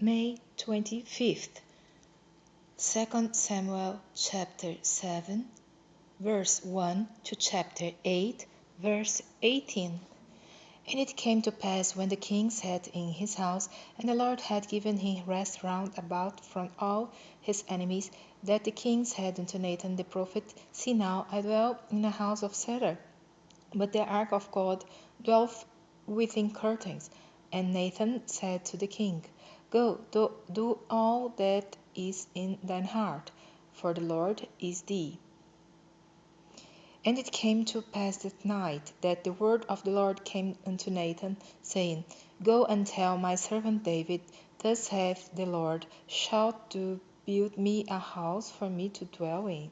May 25th, 2 Samuel chapter 7, verse 1 to chapter 8, verse 18. And it came to pass when the king sat in his house, and the Lord had given him rest round about from all his enemies, that the king said unto Nathan the prophet, See now, I dwell in a house of cedar, but the ark of God dwelleth within curtains. And Nathan said to the king, Go, do all that is in thine heart, for the Lord is thee. And it came to pass that night that the word of the Lord came unto Nathan, saying, Go and tell my servant David, Thus saith the Lord, Shalt thou build me a house for me to dwell in?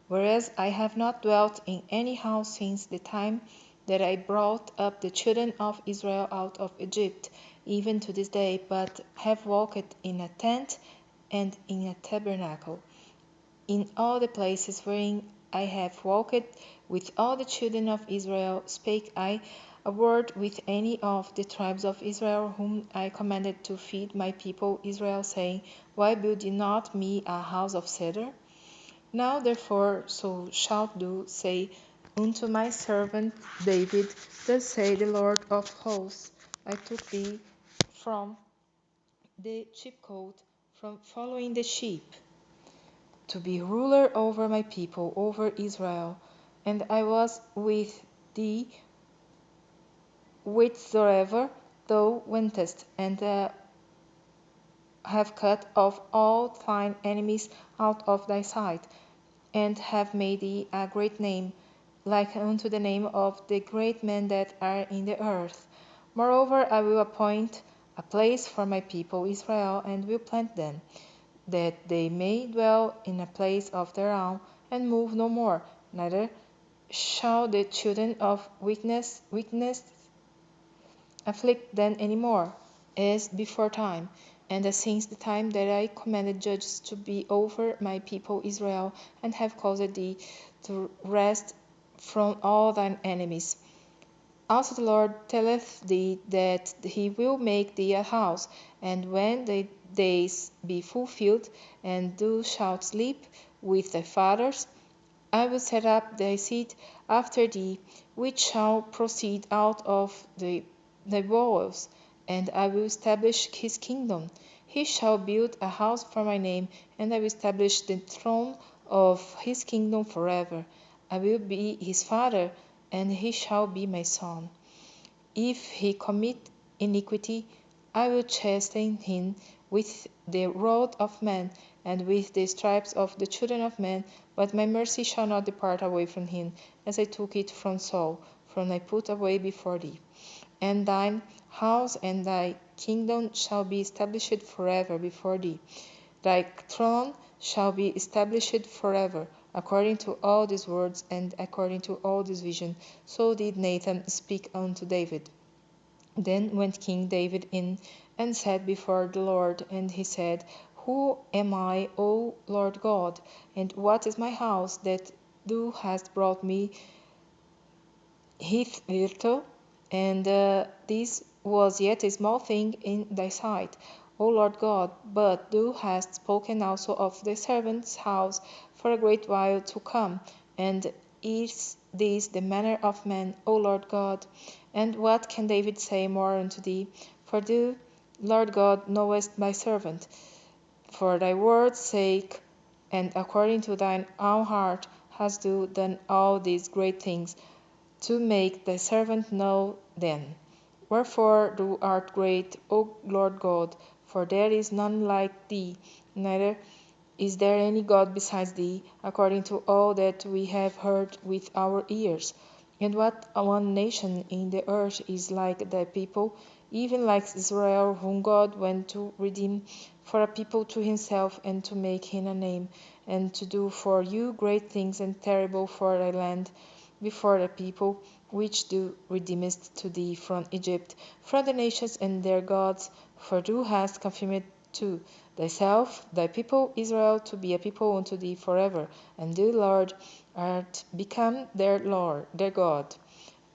Whereas I have not dwelt in any house since the time that I brought up the children of Israel out of Egypt, even to this day, but have walked in a tent and in a tabernacle. In all the places wherein I have walked with all the children of Israel, spake I a word with any of the tribes of Israel, whom I commanded to feed my people Israel, saying, Why build ye not me a house of cedar? Now therefore so shalt thou say unto my servant David, Thus saith the Lord of hosts, I took thee from the sheepcote, from following the sheep, to be ruler over my people, over Israel. And I was with thee whithersoever thou wentest, and have cut off all thine enemies out of thy sight, and have made thee a great name, like unto the name of the great men that are in the earth. Moreover, I will appoint a place for my people Israel, and will plant them, that they may dwell in a place of their own, and move no more, neither shall the children of wickedness afflict them any more, as before time, and since the time that I commanded judges to be over my people Israel, and have caused thee to rest from all thine enemies. Also the Lord telleth thee that he will make thee a house, and when thy days be fulfilled, and thou shalt sleep with thy fathers, I will set up thy seed after thee, which shall proceed out of thy bowels, and I will establish his kingdom. He shall build a house for my name, and I will establish the throne of his kingdom forever. I will be his father, and he shall be my son. If he commit iniquity, I will chasten him with the rod of men, and with the stripes of the children of men, but my mercy shall not depart away from him, as I took it from Saul, from I put away before thee. And thine house and thy kingdom shall be established forever before thee. Thy throne shall be established forever. According to all these words and according to all this vision, so did Nathan speak unto David. Then went King David in and sat before the Lord, and he said, Who am I, O Lord God, and what is my house that thou hast brought me hitherto? And this was yet a small thing in thy sight, O Lord God, but thou hast spoken also of thy servant's house for a great while to come. And is this the manner of man, O Lord God? And what can David say more unto thee? For thou, Lord God, knowest my servant, for thy word's sake, and according to thine own heart hast thou done all these great things, to make thy servant know them. Wherefore thou art great, O Lord God, for there is none like thee, neither is there any God besides thee, according to all that we have heard with our ears. And what one nation in the earth is like thy people, even like Israel, whom God went to redeem for a people to himself, and to make him a name, and to do for you great things and terrible for thy land, before the people which thou redeemest to thee from Egypt, from the nations and their gods, for thou hast confirmed to thyself thy people Israel to be a people unto thee forever, and thou, Lord, art become their Lord, their God.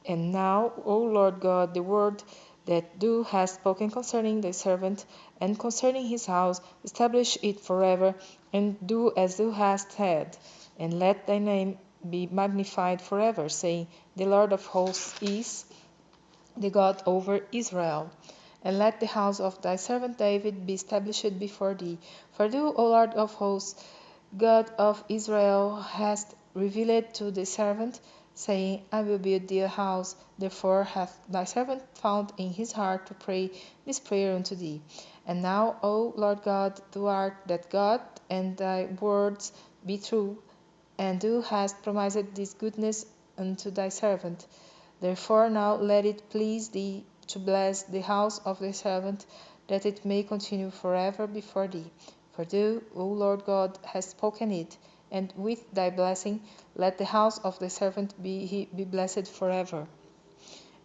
And now, O Lord God, the word that thou hast spoken concerning thy servant, and concerning his house, establish it forever, and do as thou hast said. And let thy name be magnified forever, saying, The Lord of hosts is the God over Israel. And let the house of thy servant David be established before thee. For thou, O Lord of hosts, God of Israel, hast revealed to thy servant, saying, I will build thee a house. Therefore hath thy servant found in his heart to pray this prayer unto thee. And now, O Lord God, thou art that God, and thy words be true, and thou hast promised this goodness unto thy servant. Therefore now let it please thee to bless the house of thy servant, that it may continue forever before thee. For thou, O Lord God, hast spoken it, and with thy blessing let the house of thy servant be blessed forever.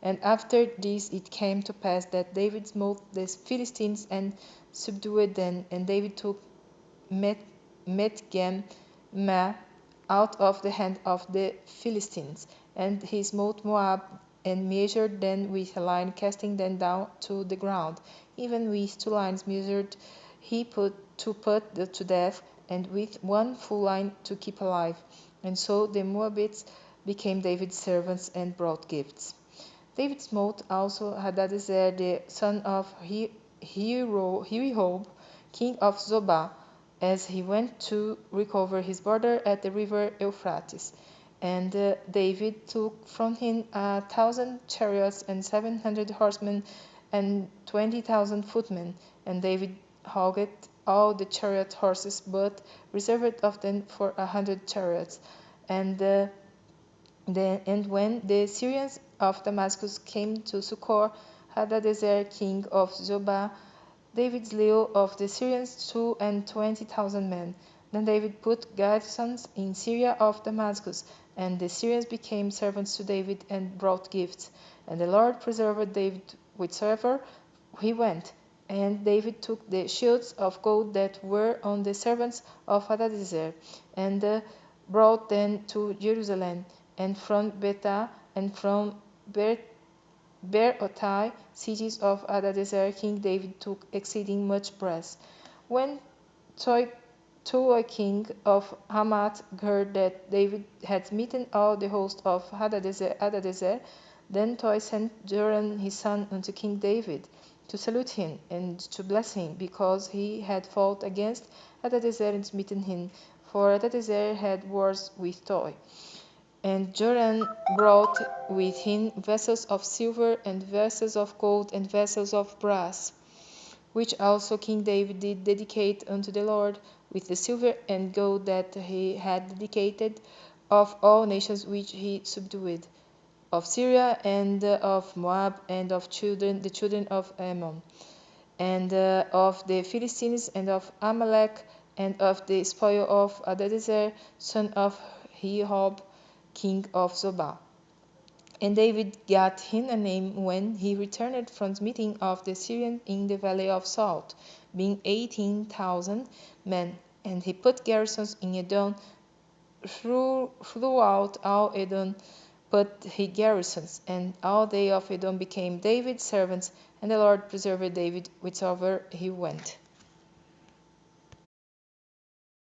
And after this it came to pass that David smote the Philistines and subdued them, and David took Meth-gem-mah out of the hand of the Philistines. And he smote Moab, and measured them with a line, casting them down to the ground. Even with 2 lines measured he put to death, and with 1 full line to keep alive. And so the Moabites became David's servants and brought gifts. David smote also Hadadezer the son of Rehob, king of Zobah, as he went to recover his border at the river Euphrates. And David took from him 1,000 chariots and 700 horsemen and 20,000 footmen. And David hogged all the chariot horses, but reserved of them for 100 chariots. And when the Syrians of Damascus came to succor Hadadezer king of Zobah, David slew of the Syrians 22,000 men. Then David put garrisons in Syria of Damascus, and the Syrians became servants to David and brought gifts. And the Lord preserved David whithersoever he went. And David took the shields of gold that were on the servants of Hadadezer, and brought them to Jerusalem, and from Betah and from Berothai, cities of Hadadezer, King David took exceeding much brass. When Toi king of Hamath heard that David had smitten all the host of Hadadezer, then Toi sent Joram his son unto King David, to salute him and to bless him, because he had fought against Hadadezer and smitten him, for Hadadezer had wars with Toi. And Joram brought with him vessels of silver, and vessels of gold, and vessels of brass, which also King David did dedicate unto the Lord, with the silver and gold that he had dedicated, of all nations which he subdued, of Syria, and of Moab, and of the children of Ammon, and of the Philistines, and of Amalek, and of the spoil of Hadadezer, son of Rehob, king of Zobah. And David got him a name when he returned from the meeting of the Syrians in the valley of Salt, being 18,000 men. And he put garrisons in Edom. Throughout all Edom put he garrisons, and all they of Edom became David's servants, and the Lord preserved David whithersoever he went.